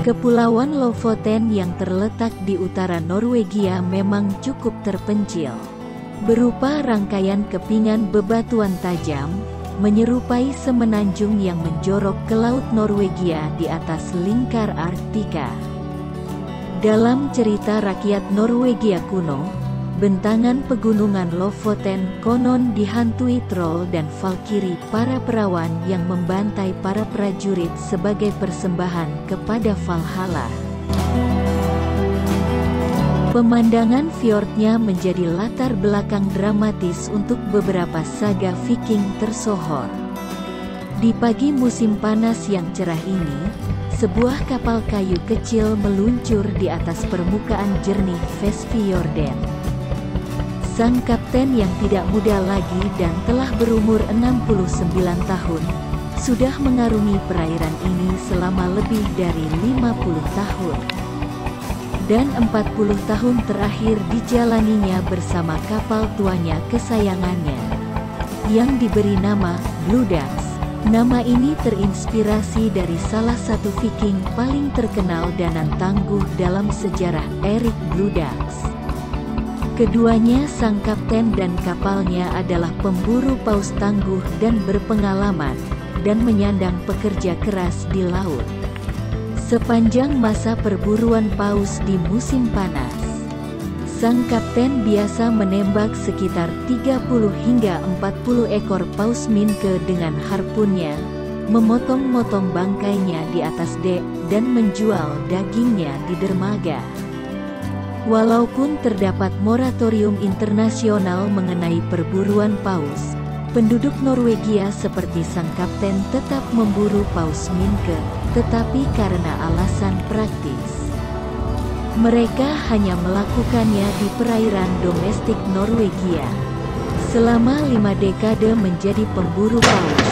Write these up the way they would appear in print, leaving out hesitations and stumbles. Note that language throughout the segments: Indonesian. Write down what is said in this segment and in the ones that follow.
Kepulauan Lofoten yang terletak di utara Norwegia memang cukup terpencil. Berupa rangkaian kepingan bebatuan tajam, menyerupai semenanjung yang menjorok ke Laut Norwegia di atas lingkar Arktika. Dalam cerita rakyat Norwegia kuno, bentangan pegunungan Lofoten konon dihantui troll dan valkiri, para perawan yang membantai para prajurit sebagai persembahan kepada Valhalla. Pemandangan fjordnya menjadi latar belakang dramatis untuk beberapa saga Viking tersohor. Di pagi musim panas yang cerah ini, sebuah kapal kayu kecil meluncur di atas permukaan jernih Vestfjorden. Sang kapten yang tidak muda lagi dan telah berumur 69 tahun, sudah mengarungi perairan ini selama lebih dari 50 tahun. Dan 40 tahun terakhir dijalaninya bersama kapal tuanya kesayangannya, yang diberi nama Blue Dags. Nama ini terinspirasi dari salah satu Viking paling terkenal dan tangguh dalam sejarah, Erik Blue Dags. Keduanya, sang kapten dan kapalnya, adalah pemburu paus tangguh dan berpengalaman, dan menyandang pekerja keras di laut. Sepanjang masa perburuan paus di musim panas, sang kapten biasa menembak sekitar 30 hingga 40 ekor paus minke dengan harpunnya, memotong-motong bangkainya di atas dek, dan menjual dagingnya di dermaga. Walaupun terdapat moratorium internasional mengenai perburuan paus, penduduk Norwegia seperti sang kapten tetap memburu paus minke, tetapi karena alasan praktis, mereka hanya melakukannya di perairan domestik Norwegia. Selama 5 dekade menjadi pemburu paus,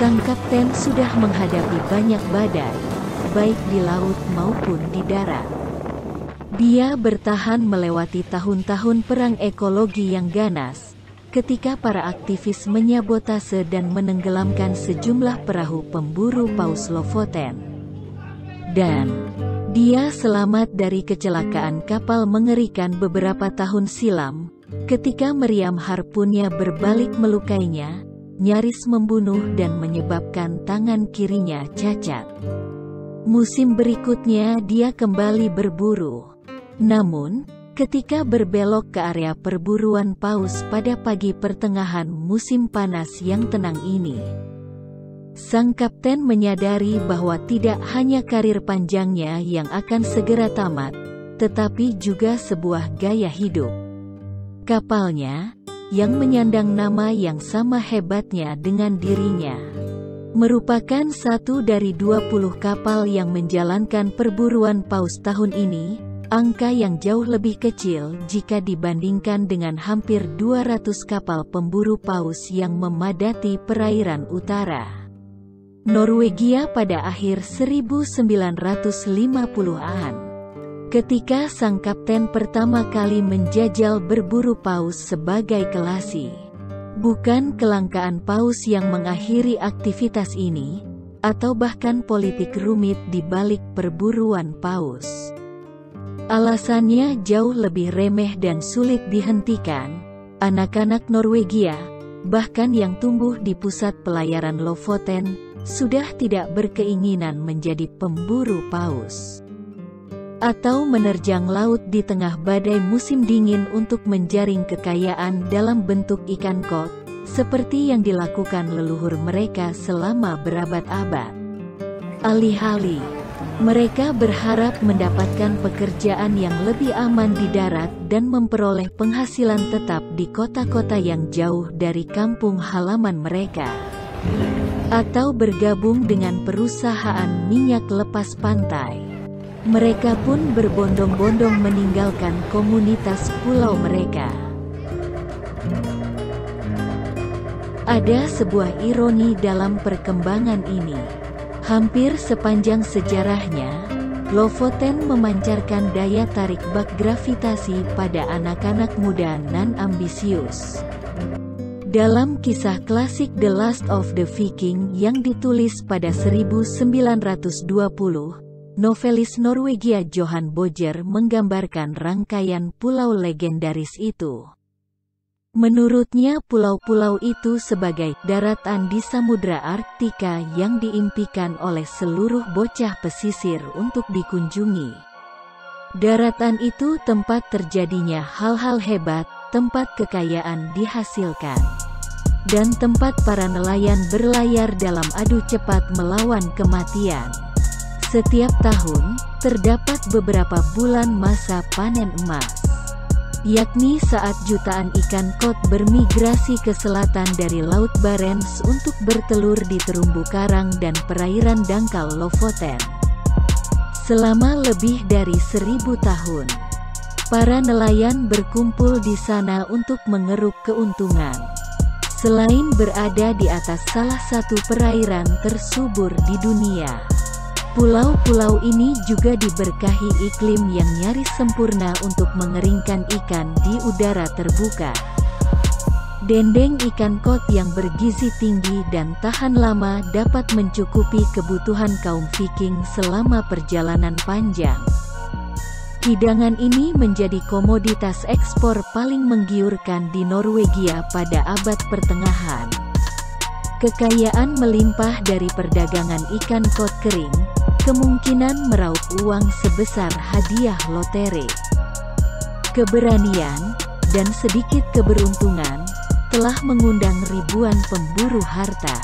sang kapten sudah menghadapi banyak badai, baik di laut maupun di darat. Dia bertahan melewati tahun-tahun perang ekologi yang ganas, ketika para aktivis menyabotase dan menenggelamkan sejumlah perahu pemburu paus Lofoten. Dan dia selamat dari kecelakaan kapal mengerikan beberapa tahun silam, ketika meriam harpunnya berbalik melukainya, nyaris membunuh dan menyebabkan tangan kirinya cacat. Musim berikutnya dia kembali berburu. Namun, ketika berbelok ke area perburuan paus pada pagi pertengahan musim panas yang tenang ini, sang kapten menyadari bahwa tidak hanya karir panjangnya yang akan segera tamat, tetapi juga sebuah gaya hidup. Kapalnya, yang menyandang nama yang sama hebatnya dengan dirinya, merupakan satu dari 20 kapal yang menjalankan perburuan paus tahun ini, angka yang jauh lebih kecil jika dibandingkan dengan hampir 200 kapal pemburu paus yang memadati perairan utara Norwegia pada akhir 1950-an. Ketika sang kapten pertama kali menjajal berburu paus sebagai kelasi, bukan kelangkaan paus yang mengakhiri aktivitas ini, atau bahkan politik rumit di balik perburuan paus. Alasannya jauh lebih remeh dan sulit dihentikan. Anak-anak Norwegia, bahkan yang tumbuh di pusat pelayaran Lofoten, sudah tidak berkeinginan menjadi pemburu paus atau menerjang laut di tengah badai musim dingin untuk menjaring kekayaan dalam bentuk ikan kod, seperti yang dilakukan leluhur mereka selama berabad-abad. Alih-alih, mereka berharap mendapatkan pekerjaan yang lebih aman di darat dan memperoleh penghasilan tetap di kota-kota yang jauh dari kampung halaman mereka, atau bergabung dengan perusahaan minyak lepas pantai. Mereka pun berbondong-bondong meninggalkan komunitas pulau mereka. Ada sebuah ironi dalam perkembangan ini. Hampir sepanjang sejarahnya, Lofoten memancarkan daya tarik bak gravitasi pada anak-anak muda nan ambisius. Dalam kisah klasik The Last of the Viking yang ditulis pada 1920, Novelis Norwegia Johan Bojer menggambarkan rangkaian pulau legendaris itu. Menurutnya pulau-pulau itu sebagai daratan di Samudra Arktika yang diimpikan oleh seluruh bocah pesisir untuk dikunjungi. Daratan itu tempat terjadinya hal-hal hebat, tempat kekayaan dihasilkan, dan tempat para nelayan berlayar dalam adu cepat melawan kematian. Setiap tahun, terdapat beberapa bulan masa panen emas, yakni saat jutaan ikan kod bermigrasi ke selatan dari Laut Barents untuk bertelur di terumbu karang dan perairan dangkal Lofoten. Selama lebih dari 1000 tahun, para nelayan berkumpul di sana untuk mengeruk keuntungan. Selain berada di atas salah satu perairan tersubur di dunia, pulau-pulau ini juga diberkahi iklim yang nyaris sempurna untuk mengeringkan ikan di udara terbuka. Dendeng ikan kod yang bergizi tinggi dan tahan lama dapat mencukupi kebutuhan kaum Viking selama perjalanan panjang. Hidangan ini menjadi komoditas ekspor paling menggiurkan di Norwegia pada abad pertengahan. Kekayaan melimpah dari perdagangan ikan kod kering, kemungkinan meraup uang sebesar hadiah lotre. Keberanian, dan sedikit keberuntungan, telah mengundang ribuan pemburu harta.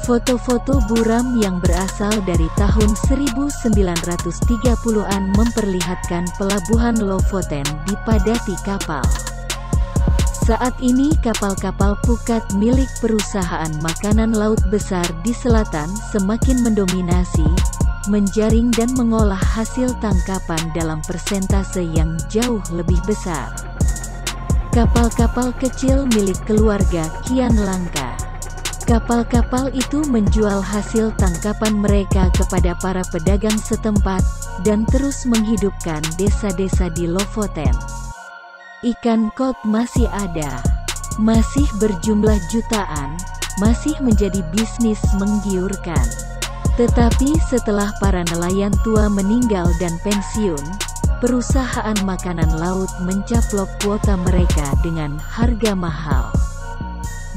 Foto-foto buram yang berasal dari tahun 1930-an memperlihatkan pelabuhan Lofoten dipadati kapal. Saat ini kapal-kapal pukat milik perusahaan makanan laut besar di selatan semakin mendominasi, menjaring dan mengolah hasil tangkapan dalam persentase yang jauh lebih besar. Kapal-kapal kecil milik keluarga kian langka. Kapal-kapal itu menjual hasil tangkapan mereka kepada para pedagang setempat, dan terus menghidupkan desa-desa di Lofoten. Ikan kod masih ada, masih berjumlah jutaan, masih menjadi bisnis menggiurkan. Tetapi setelah para nelayan tua meninggal dan pensiun, perusahaan makanan laut mencaplok kuota mereka dengan harga mahal.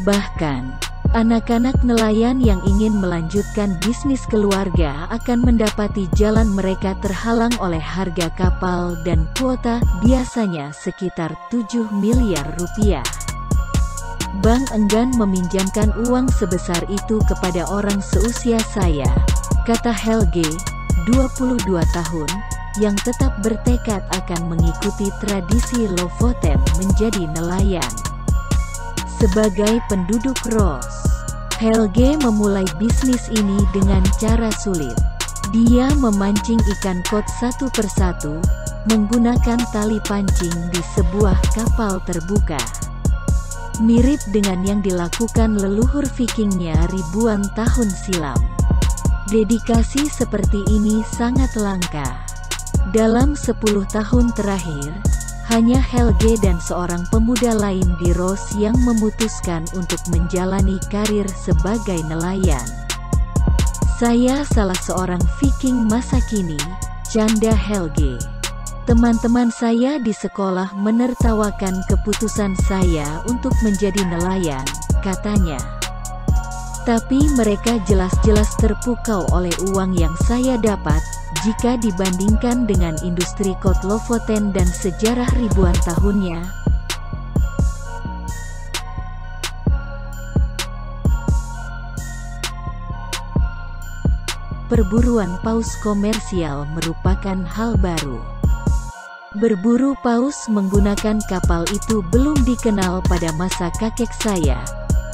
Bahkan, anak-anak nelayan yang ingin melanjutkan bisnis keluarga akan mendapati jalan mereka terhalang oleh harga kapal dan kuota, biasanya sekitar 7 miliar rupiah. Bank enggan meminjamkan uang sebesar itu kepada orang seusia saya, kata Helge, 22 tahun, yang tetap bertekad akan mengikuti tradisi Lofoten menjadi nelayan. Sebagai penduduk Ros, Helge memulai bisnis ini dengan cara sulit. Dia memancing ikan kod satu persatu, menggunakan tali pancing di sebuah kapal terbuka. Mirip dengan yang dilakukan leluhur Vikingnya ribuan tahun silam. Dedikasi seperti ini sangat langka. Dalam 10 tahun terakhir, hanya Helge dan seorang pemuda lain di Ros yang memutuskan untuk menjalani karir sebagai nelayan. Saya salah seorang Viking masa kini, canda Helge. Teman-teman saya di sekolah menertawakan keputusan saya untuk menjadi nelayan, katanya. Tapi mereka jelas-jelas terpukau oleh uang yang saya dapat, jika dibandingkan dengan industri kod Lofoten dan sejarah ribuan tahunnya. Perburuan paus komersial merupakan hal baru. Berburu paus menggunakan kapal itu belum dikenal pada masa kakek saya,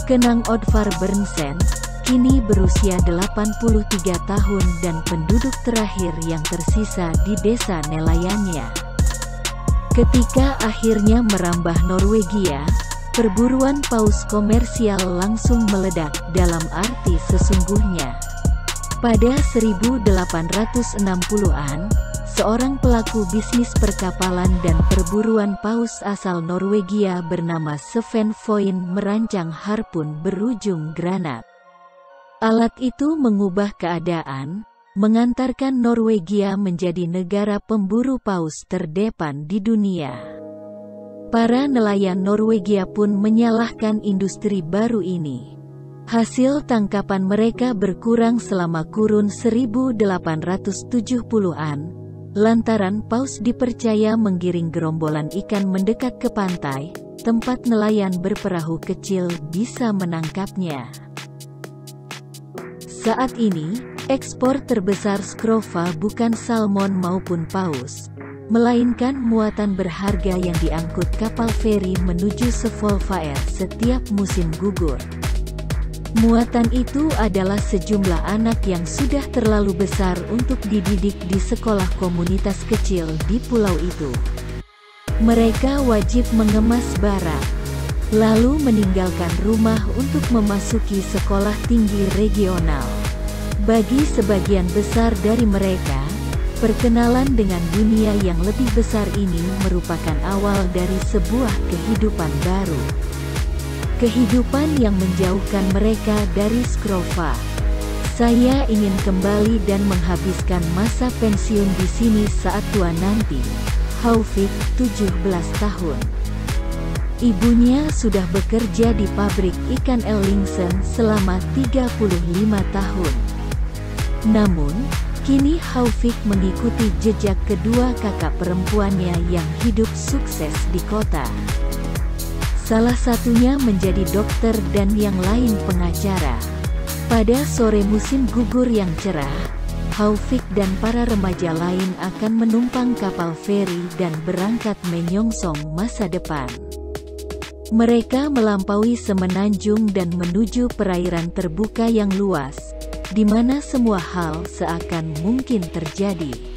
Kenang Odvar Bernsen, kini berusia 83 tahun dan penduduk terakhir yang tersisa di desa nelayannya. Ketika akhirnya merambah Norwegia, perburuan paus komersial langsung meledak dalam arti sesungguhnya. Pada 1860-an, seorang pelaku bisnis perkapalan dan perburuan paus asal Norwegia bernama Sven Foyn merancang harpun berujung granat. Alat itu mengubah keadaan, mengantarkan Norwegia menjadi negara pemburu paus terdepan di dunia. Para nelayan Norwegia pun menyalahkan industri baru ini. Hasil tangkapan mereka berkurang selama kurun 1870-an, lantaran paus dipercaya menggiring gerombolan ikan mendekat ke pantai, tempat nelayan berperahu kecil bisa menangkapnya. Saat ini, ekspor terbesar skrova bukan salmon maupun paus, melainkan muatan berharga yang diangkut kapal feri menuju Svolvær setiap musim gugur. Muatan itu adalah sejumlah anak yang sudah terlalu besar untuk dididik di sekolah komunitas kecil di pulau itu. Mereka wajib mengemas barang, lalu meninggalkan rumah untuk memasuki sekolah tinggi regional. Bagi sebagian besar dari mereka, perkenalan dengan dunia yang lebih besar ini merupakan awal dari sebuah kehidupan baru. Kehidupan yang menjauhkan mereka dari skrova. Saya ingin kembali dan menghabiskan masa pensiun di sini saat tua nanti. Haufik, 17 tahun. Ibunya sudah bekerja di pabrik ikan Ellingsen selama 35 tahun. Namun, kini Haufik mengikuti jejak kedua kakak perempuannya yang hidup sukses di kota. Salah satunya menjadi dokter dan yang lain pengacara. Pada sore musim gugur yang cerah, Haufik dan para remaja lain akan menumpang kapal feri dan berangkat menyongsong masa depan. Mereka melampaui semenanjung dan menuju perairan terbuka yang luas, di mana semua hal seakan mungkin terjadi.